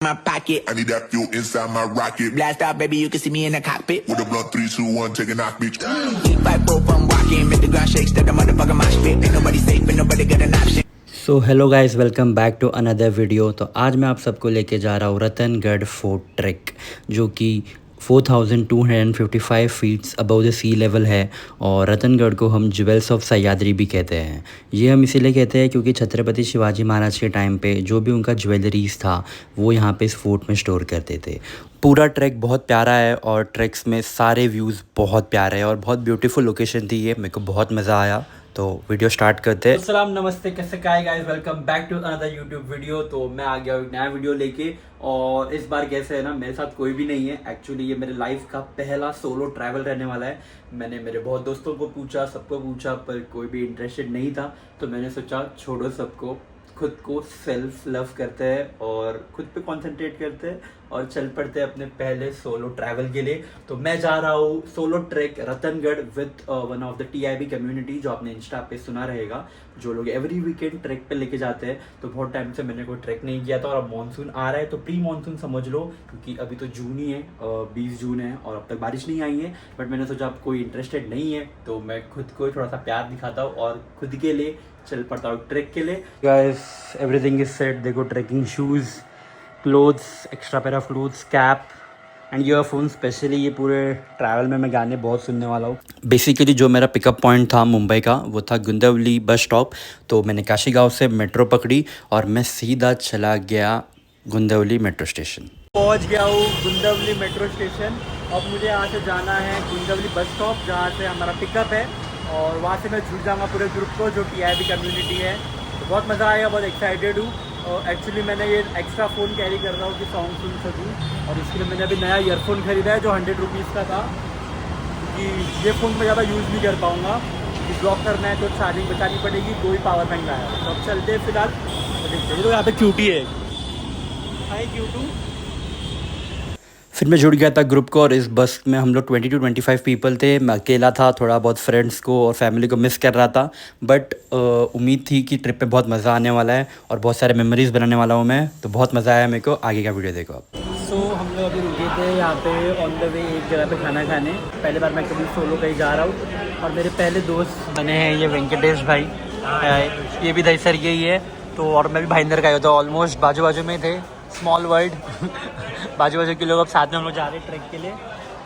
my pocket. I need that fuel inside my rocket. Blast out, baby, you can see me in the cockpit. With a blunt 3, 2, 1, take a knock, bitch. 3-5-4 from walking, make the ground shake, step the motherfucker my spit. Ain't nobody safe, ain't nobody got an option. So hello guys, welcome back to another video. तो आज मैं आप सबको लेके जा रहा हूँ Ratangarh fort track, जो कि 4255 feets above the sea level है। और रतनगढ़ को हम ज्वेल्स ऑफ सह्याद्री भी कहते हैं। ये हम इसीलिए कहते हैं क्योंकि छत्रपति शिवाजी महाराज के टाइम पे जो भी उनका ज्वेलरीज था वो यहाँ पे इस फोर्ट में स्टोर करते थे। पूरा ट्रैक बहुत प्यारा है और ट्रैक्स में सारे व्यूज़ बहुत प्यारे हैं और बहुत ब्यूटीफुल लोकेशन थी ये, मेरे को बहुत मज़ा आया। तो वीडियो स्टार्ट करते हैं। सलाम नमस्ते, कैसे काय guys, welcome back to another YouTube video. तो मैं आ गया हूँ नया वीडियो लेके और इस बार कैसे है ना, मेरे साथ कोई भी नहीं है। एक्चुअली ये मेरे लाइफ का पहला सोलो ट्रैवल रहने वाला है। मैंने मेरे बहुत दोस्तों को पूछा, सबको पूछा, पर कोई भी इंटरेस्टेड नहीं था। तो मैंने सोचा छोड़ो सबको, खुद को सेल्फ लव करते हैं और खुद पे कंसंट्रेट करते हैं और चल पड़ते हैं अपने पहले सोलो ट्रैवल के लिए। तो मैं जा रहा हूँ solo track Ratangarh with one of the TIB community, जो आपने इंस्टा पे सुना रहेगा, जो लोग एवरी वीकेंड ट्रैक पे लेके जाते हैं। तो बहुत टाइम से मैंने कोई ट्रैक नहीं किया था और अब मानसून आ रहा है, तो प्री मानसून समझ लो, क्योंकि अभी तो जून ही है, 20 जून है और अब तक बारिश नहीं आई है। बट मैंने सोचा अब कोई इंटरेस्टेड नहीं है तो मैं खुद को थोड़ा सा प्यार दिखाता हूँ और खुद के लिए चल पड़ता हूँ ट्रैक के लिए। गाइस एवरीथिंग इज सेट, देखो trekking shoes, clothes, extra pair of clothes, cap and earphone. Specially ये पूरे ट्रैवल में मैं गाने बहुत सुनने वाला हूँ। बेसिकली जो मेरा पिकअप पॉइंट था मुंबई का वो था गुंदवली बस स्टॉप। तो मैंने काशी गाँव से मेट्रो पकड़ी और मैं सीधा चला गया गुंदवली मेट्रो स्टेशन। पहुँच गया हूँ गुंदवली मेट्रो स्टेशन। अब मुझे यहाँ से जाना है गुंदवली बस स्टॉप, जहाँ से हमारा पिकअप है, और वहाँ से मैं जुड़ जाऊँगा पूरे ग्रुप को जो टीआईबी कम्युनिटी है। तो बहुत मज़ा आएगा, बहुत एक्साइटेड हूँ। और एक्चुअली मैंने ये एक्स्ट्रा फ़ोन कैरी कर रहा हूँ कि सॉन्ग सुन सकूँ, और इसके लिए मैंने अभी नया ईयरफोन ख़रीदा है जो 100 रुपीज़ का था, क्योंकि ये फ़ोन मैं ज़्यादा यूज़ नहीं कर पाऊँगा। ब्लॉक करना है तो चार्जिंग बचानी पड़ेगी, कोई पावर बैंक लाया। तो अब चलते हैं फिलहाल। तो देखते हैं, तो यहाँ पे क्यूटी है। हाय क्यूटू। फिर मैं जुड़ गया था ग्रुप को और इस बस में हम लोग 20 to 25 पीपल थे। मैं अकेला था, थोड़ा बहुत फ्रेंड्स को और फैमिली को मिस कर रहा था, बट उम्मीद थी कि ट्रिप पे बहुत मज़ा आने वाला है और बहुत सारे मेमोरीज़ बनाने वाला हूँ मैं। तो बहुत मज़ा आया मेरे को। आगे का वीडियो देखो आप। सो हम लोग अभी रुके थे यहाँ पे ऑन द वे एक जगह पे खाना खाने। पहले बार मैं कभी सोलो कहीं जा रहा हूँ और मेरे पहले दोस्त बने हैं ये वेंकटेश भाई, ये भी दही सर यही है। तो और मैं भी भाईंदर का ही होता, ऑलमोस्ट बाजू बाजू में थे, स्मॉल वर्ल्ड बाजू बाजू के लोग। अब साथ में हम लोग जा रहे हैं ट्रैक के लिए।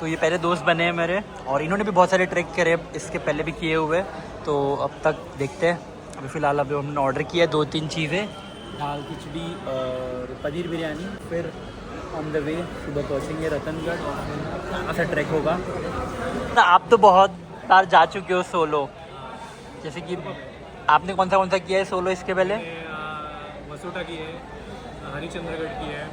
तो ये पहले दोस्त बने हैं मेरे और इन्होंने भी बहुत सारे ट्रैक करे इसके पहले भी किए हुए। तो अब तक देखते हैं। अभी फ़िलहाल अभी हमने ऑर्डर किया है 2-3 चीज़ें, दाल खिचड़ी और पनीर बिरयानी। फिर ऑन द वे सुबह पहुँचेंगे रतनगढ़, कहाँ से ट्रैक होगा। आप तो बहुत बार जा चुके हो सोलो, जैसे कि आपने कौन सा किया है सोलो इसके पहले? मसूटा की है, हरिश्चंद्रगढ़ की है,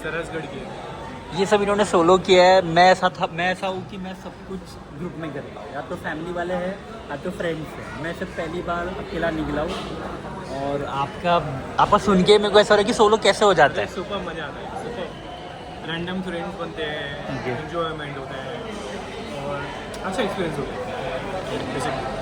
सरसगढ़ की है। ये सब इन्होंने सोलो किया है। मैं ऐसा हूँ कि मैं सब कुछ ग्रुप में करता हूँ, या तो फैमिली वाले हैं या तो फ्रेंड्स हैं। मैं सिर्फ पहली बार अकेला निकला हूँ और आपका सुन के मेरे को ऐसा हो रहा है कि सोलो कैसे हो जाता है। सुपर मज़ा आता है, सुपर रैंडम फ्रेंड्स बनते हैं, एंजॉयमेंट होता है और अच्छा एक्सपीरियंस होता है।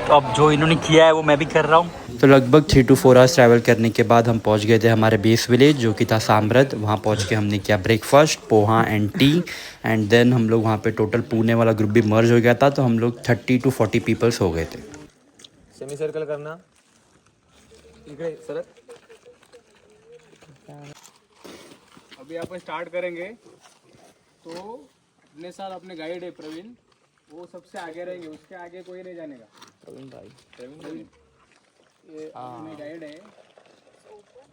तो अब जो इन्होंने किया है वो मैं भी कर रहा हूँ। तो लगभग 3 to 4 आवर्स ट्रैवल करने के बाद हम पहुँच गए थे हमारे बेस विलेज, जो कि था सामरद। वहाँ पहुँच के हमने किया breakfast, poha and tea, and then हम लोग वहाँ पे टोटल पुणे वाला ग्रुप भी मर्ज हो गया था। तो हम लोग 30 to 40 पीपल्स हो गए थे। सेमी सर्कल करना, इकडे सर। अभी अपन स्टार्ट करेंगे। तो अपने साथ अपने गाइड है प्रवीण, वो सबसे आगे रहेंगे, उसके आगे कोई नहीं जानेगा। प्रवीण भाई ये अपने गाइड है।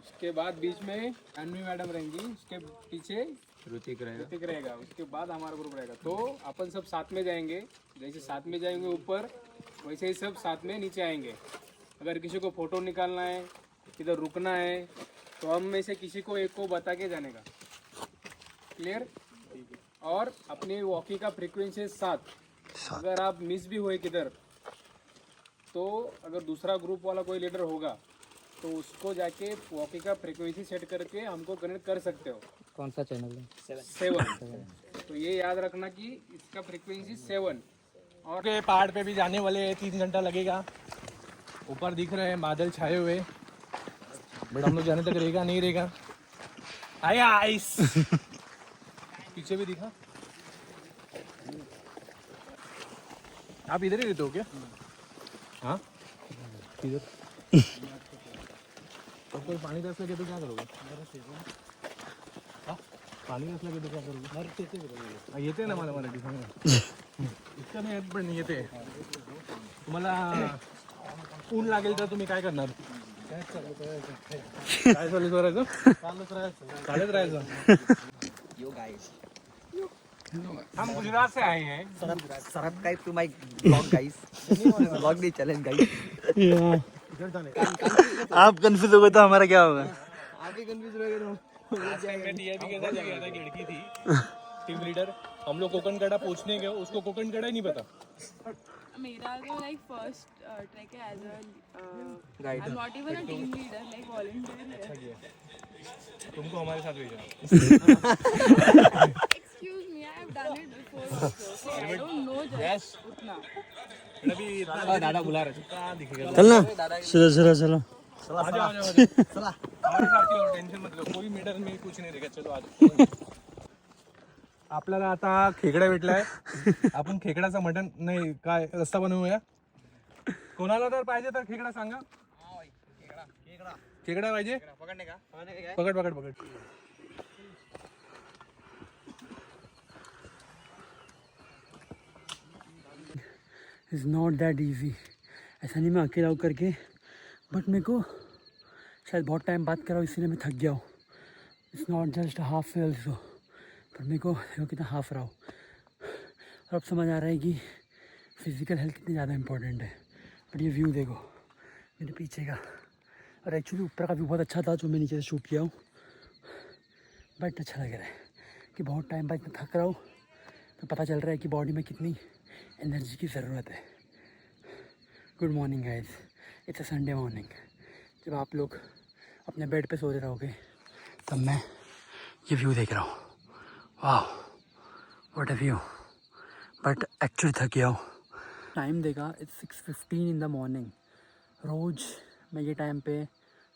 उसके बाद बीच में अन्वी मैडम रहेंगी, उसके पीछे ऋतिक रहेगा, उसके बाद हमारा ग्रुप रहेगा। तो अपन सब साथ में जाएंगे, जैसे साथ में जाएंगे ऊपर वैसे ही सब साथ में नीचे आएंगे। अगर किसी को फोटो निकालना है, किधर रुकना है, तो हम में से किसी को एक को बता के जाने का। क्लियर? और अपनी वॉकी का फ्रीक्वेंसी 7। अगर आप मिस भी हुए किधर, तो अगर दूसरा ग्रुप वाला कोई लीडर होगा तो उसको जाके वॉकी का फ्रीक्वेंसी सेट करके हमको कनेक्ट कर सकते हो। कौन सा चैनल है? 7। तो ये याद रखना कि इसका फ्रीक्वेंसी 7। और के पहाड़ पे भी जाने वाले हैं, 3 घंटा लगेगा। ऊपर दिख रहे हैं बादल छाए हुए, बट हम लोग जाने तक रहेगा नहीं रहेगा हाय आइस पीछे भी दिखा। आप इधर ही रहते हो क्या? हाँ इधर। तो कोई पानी रस लगे तो क्या करोगे? हाँ? पाणी रस लगे तो क्या करोगे? येते ना मला मराठी सांगा. इतकं नाही येत पण येते. तुम्हाला ऊन लागेल तर तुम्ही काय करणार? काय चालू करायचं? चालत राहायचं. हम गुजरात से आए हैं. subscribe to my vlog guys vlog नहीं challenge guys आप कंफ्यूज हो गए तो हमारा क्या होगा? आप ही कंफ्यूज रह गए मैं टीआईबी के साथ गया था, एक लड़की थी टीम लीडर. हम लोग कोकण कड़ा पहुंचने गए, उसको कोकण कड़ा ही नहीं पता. मेरा तो लाइक फर्स्ट ट्रैक है as a guide. I am not even a team leader like volunteer है. तुमको हमारे साथ भेजा. Excuse me I have done it before so I don't know just उतना. अभी इतना दादा बुला रहे थे. कहाँ दिखेगा? चल ना, चलो चलो चलो. आ जाओ हमारे साथ चलो, टेंशन मत लो, कोई मीटर में कुछ नाही रेगा. चलो आज आपल्याला आता खेकडा भेटलाय. आपण खेकडाचं मटण नाही काय रस्ता बनवूया. कोणाला तर पाहिजे तर खेकडा सांगा. खेकडा पाहिजे? पकड पकड पकड. Is not that easy. ऐसा नहीं मैं अकेला हूँ करके, बट मेरे को शायद बहुत टाइम बात कर रहा हूँ इसीलिए मैं थक गया हूँ. It's not just half way also, पर मेरे को देखो कितना हाफ रहा हूँ. और अब समझ आ रहा है कि फिज़िकल हेल्थ कितनी ज़्यादा इंपॉर्टेंट है. बट ये व्यू देखो मेरे पीछे का, और एक्चुअली ऊपर का व्यू बहुत अच्छा था जो मैं नीचे से शूट किया हूँ. बट अच्छा लग रहा है कि बहुत टाइम बाद मैं थक रहा हूँ तो पता चल रहा है कि बॉडी में कितनी एनर्जी की ज़रूरत है. Good morning guys, it's a Sunday morning. जब आप लोग अपने बेड पे सो रहे रहोगे तब मैं ये व्यू देख रहा हूँ. वाह what a view. But actually थक गया हूँ. टाइम देखा, इट्स 6:15 इन द मॉर्निंग. रोज़ मैं ये टाइम पे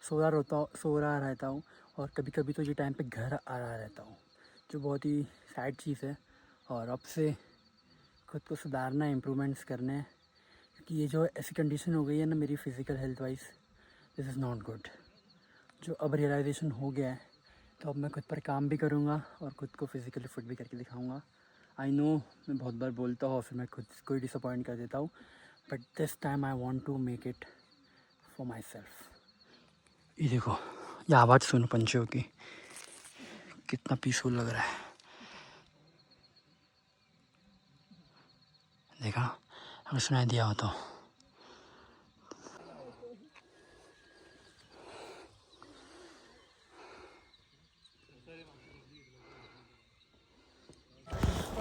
सो रहा रहता हूँ और कभी कभी तो ये टाइम पे घर आ रहा रहता हूँ, जो बहुत ही सैड चीज़ है. और अब से खुद को सुधारना है, इम्प्रूवमेंट्स करने हैं, क्योंकि ये जो ऐसी कंडीशन हो गई है ना मेरी physical health wise, this is not good. जो अब रियलाइजेशन हो गया है तो अब मैं खुद पर काम भी करूँगा और खुद को फिज़िकली फिट भी करके दिखाऊँगा. आई नो मैं बहुत बार बोलता हूँ और फिर मैं खुद को ही डिसअपॉइंट कर देता हूँ, but this time I want to make it for myself. ये देखो, ये आवाज़ सुनो पंछियों की, कितना पीसफुल लग रहा है. देखा, अगर सुनाई दिया हो तो.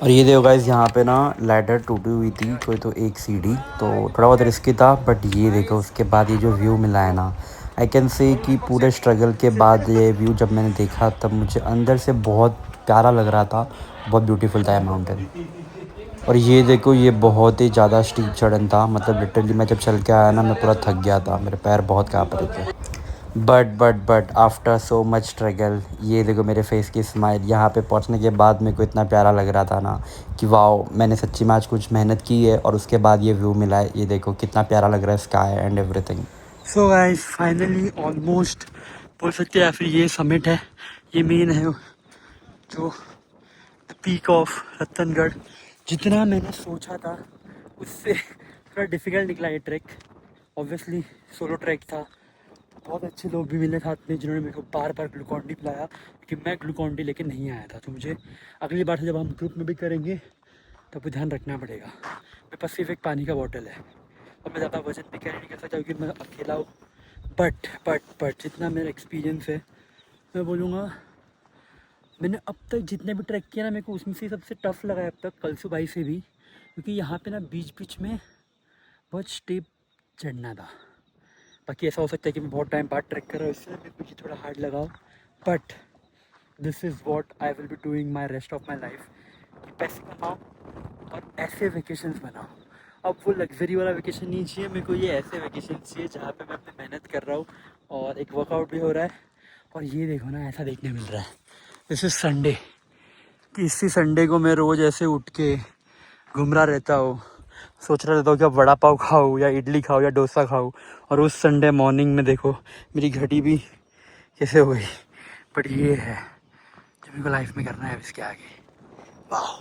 और ये देखो गाइस, यहाँ पे ना लैडर टूटी हुई थी, कोई तो एक सीढ़ी, तो थोड़ा बहुत रिस्की था. बट ये देखो उसके बाद ये जो व्यू मिला है ना, आई कैन से कि पूरे स्ट्रगल के बाद ये व्यू जब मैंने देखा तब मुझे अंदर से बहुत प्यारा लग रहा था. बहुत ब्यूटीफुल था ये माउंटेन. और ये देखो, ये बहुत ही ज़्यादा स्टीप चढ़न था. मतलब लिटरली मैं जब चल के आया ना, मैं पूरा थक गया था, मेरे पैर बहुत काँप रहे थे. But after so much struggle, ये देखो मेरे फेस की स्माइल. यहाँ पे पहुँचने के बाद मेरे को इतना प्यारा लग रहा था ना कि वाओ, मैंने सच्ची में आज कुछ मेहनत की है और उसके बाद ये व्यू मिला है. ये देखो कितना प्यारा लग रहा है, sky and everything. So guys finally almost बोल सकते हैं, फिर ये समिट है, ये मेन है जो द पीक ऑफ रतनगढ़. जितना मैंने सोचा था उससे थोड़ा डिफ़िकल्ट निकला ये ट्रैक. ऑब्वियसली सोलो ट्रैक था. बहुत अच्छे लोग भी मिले साथ में जिन्होंने मेरे को बार बार ग्लूकॉन डी पिलाया, क्योंकि मैं ग्लूकॉन डी लेके नहीं आया था. तो मुझे अगली बार से जब हम ग्रुप में भी करेंगे तब ध्यान रखना पड़ेगा. मेरे पास सिर्फ एक पानी का बॉटल है और मैं ज़्यादा वजन भी कैरी नहीं कर सकता क्योंकि मैं अकेला हूँ. बट जितना मेरा एक्सपीरियंस है मैं बोलूँगा, मैंने अब तक जितने भी ट्रैक किया ना, मेरे को उसमें से सबसे टफ़ लगा है अब तक कलसू भाई से भी, क्योंकि यहाँ पे ना बीच में बहुत स्टेप चढ़ना था. बाकी ऐसा हो सकता है कि मैं बहुत टाइम बाद ट्रैक कर रहा हूँ इसलिए मेरे को ये थोड़ा हार्ड लगा. But this is what I will be doing my rest of my life. कि पैसे कमाओ और ऐसे वेकेशंस बनाओ. अब वो लग्जरी वाला वेकेशन नहीं चाहिए मेरे को, ये ऐसे वेकेशन चाहिए जहाँ पे मैं अपनी मेहनत कर रहा हूँ और एक वर्कआउट भी हो रहा है और ये देखो ना, ऐसा देखने मिल रहा है। दिस इज संडे, कि इसी संडे को मैं रोज़ ऐसे उठ के घूम रहा रहता हूँ, सोच रहा रहता हूँ कि अब वड़ा पाव खाऊँ या इडली खाऊँ या डोसा खाऊँ। और उस संडे मॉर्निंग में देखो मेरी घड़ी भी कैसे हो गई। बट ये है जो मेरे को लाइफ में करना है अब इसके आगे। वाह,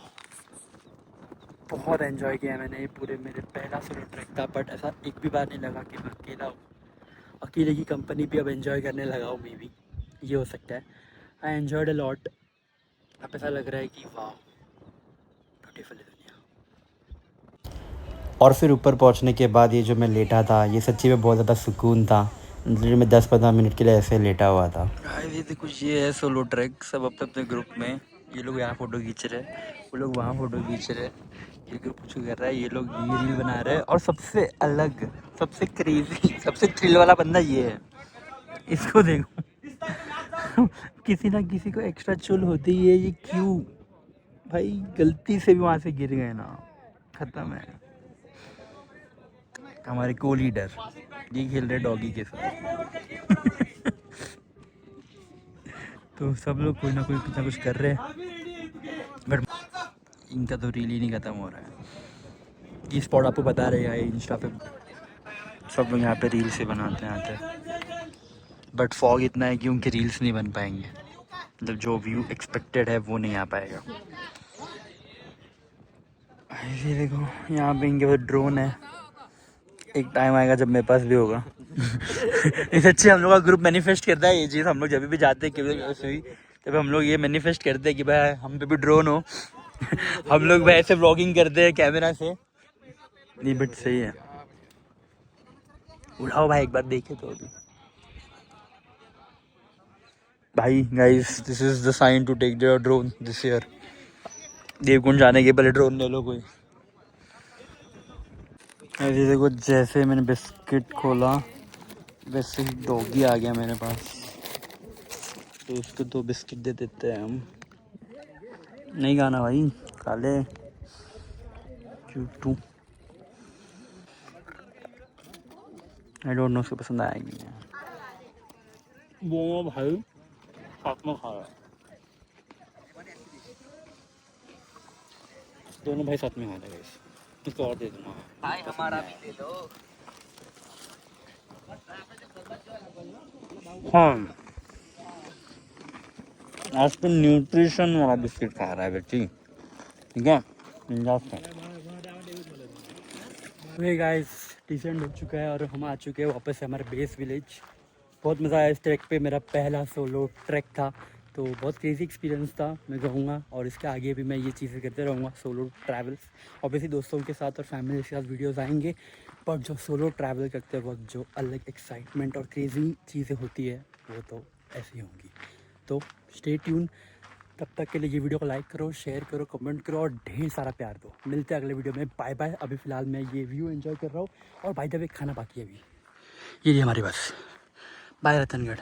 बहुत एंजॉय किया मैंने ये पूरे, मेरे पहला सोलो ट्रैक था। बट ऐसा एक भी बार नहीं लगा कि मैं अकेला हूँ। अकेले की कंपनी भी अब एंजॉय करने लगा हूँ, मे बी ये हो सकता है। I enjoyed a lot. अब ऐसा लग रहा है कि वाह, ब्यूटीफुल है दुनिया। और फिर ऊपर पहुंचने के बाद ये जो मैं लेटा था, ये सच्ची में बहुत ज़्यादा सुकून था। मतलब मैं 10-15 मिनट के लिए ऐसे लेटा हुआ था। ये देखो, ये है सोलो ट्रैक, सब अपने अपने ग्रुप में। ये लोग यहाँ फ़ोटो खींच रहे हैं, वो लोग वहाँ फ़ोटो खींच रहे हैं, ये ग्रुप कुछ कर रहा है, ये लोग ये रील बना रहे हैं। और सबसे अलग, सबसे क्रेजी, सबसे थ्रिल वाला बंदा ये है। इसको देखो किसी ना किसी को एक्स्ट्रा चुल होती है। ये क्यों भाई, गलती से भी वहाँ से गिर गए ना, ख़त्म है। हमारे को लीडर ये खेल रहे डॉगी के साथ तो सब लोग कोई ना कोई कुछ ना कुछ कर रहे हैं। बट इनका तो रील ही नहीं ख़त्म हो रहा है। ये स्पॉट आपको बता रहे हैं इंस्टा पे, सब लोग यहाँ पे रील्स से बनाते हैं आते हैं। बट फॉग इतना है कि उनके रील्स नहीं बन पाएंगे। मतलब जो व्यू एक्सपेक्टेड है वो नहीं आ पाएगा। ये देखो, यहाँ पे इनके पास ड्रोन है। एक टाइम आएगा जब मेरे पास भी होगा इस अच्छे हम लोग का ग्रुप मैनिफेस्ट करता है ये चीज़। हम लोग जब भी जाते हैं तब हम लोग ये मैनिफेस्ट करते हैं कि भाई हम पे भी ड्रोन हो हम लोग भाई ऐसे व्लॉगिंग करते हैं कैमरा से। नहीं बट सही है, उड़ाओ भाई एक बार देखे तो अभी। भाई guys, this is the sign to take the drone this year. Devkund जाने के पहले ड्रोन ले लो कोई। ऐसे देखो, जैसे मैंने बिस्किट खोला वैसे ही डॉगी आ गया मेरे पास, तो उसको 2 बिस्किट दे देते हैं हम। नहीं खाना भाई, खा ले क्यूटू। आई डोंट नो उसको पसंद आएगी। वो भाई साथ में खा रहा है, दोनों भाई साथ में खा रहे हैं। इसको और दे दूँगा भाई, हमारा भी दे दो। हाँ, आज तो न्यूट्रिशन वाला बिस्किट खा रहा है बेटी, ठीक है। हे गाइस, डिसेंड हो चुका है और हम आ चुके हैं वापस से हमारे बेस विलेज। बहुत मज़ा आया इस ट्रैक पे, मेरा पहला सोलो ट्रैक था, तो बहुत क्रेजी एक्सपीरियंस था मैं कहूँगा। और इसके आगे भी मैं ये चीज़ें करते रहूँगा, सोलो ट्रैवल्स। ऑब्वियसली दोस्तों के साथ और फैमिली के साथ वीडियोस आएंगे, पर जो सोलो ट्रैवल करते वक्त जो अलग एक्साइटमेंट और क्रेजी चीज़ें होती है वो तो ऐसी होंगी। तो स्टे ट्यून। तब तक के लिए ये वीडियो को लाइक करो, शेयर करो, कमेंट करो और ढेर सारा प्यार दो। मिलते हैं अगले वीडियो में। Bye bye. अभी फ़िलहाल मैं ये व्यू एंजॉय कर रहा हूँ और बाय द वे खाना बाकी है अभी। ये हमारी बस। बाय रतनगढ़।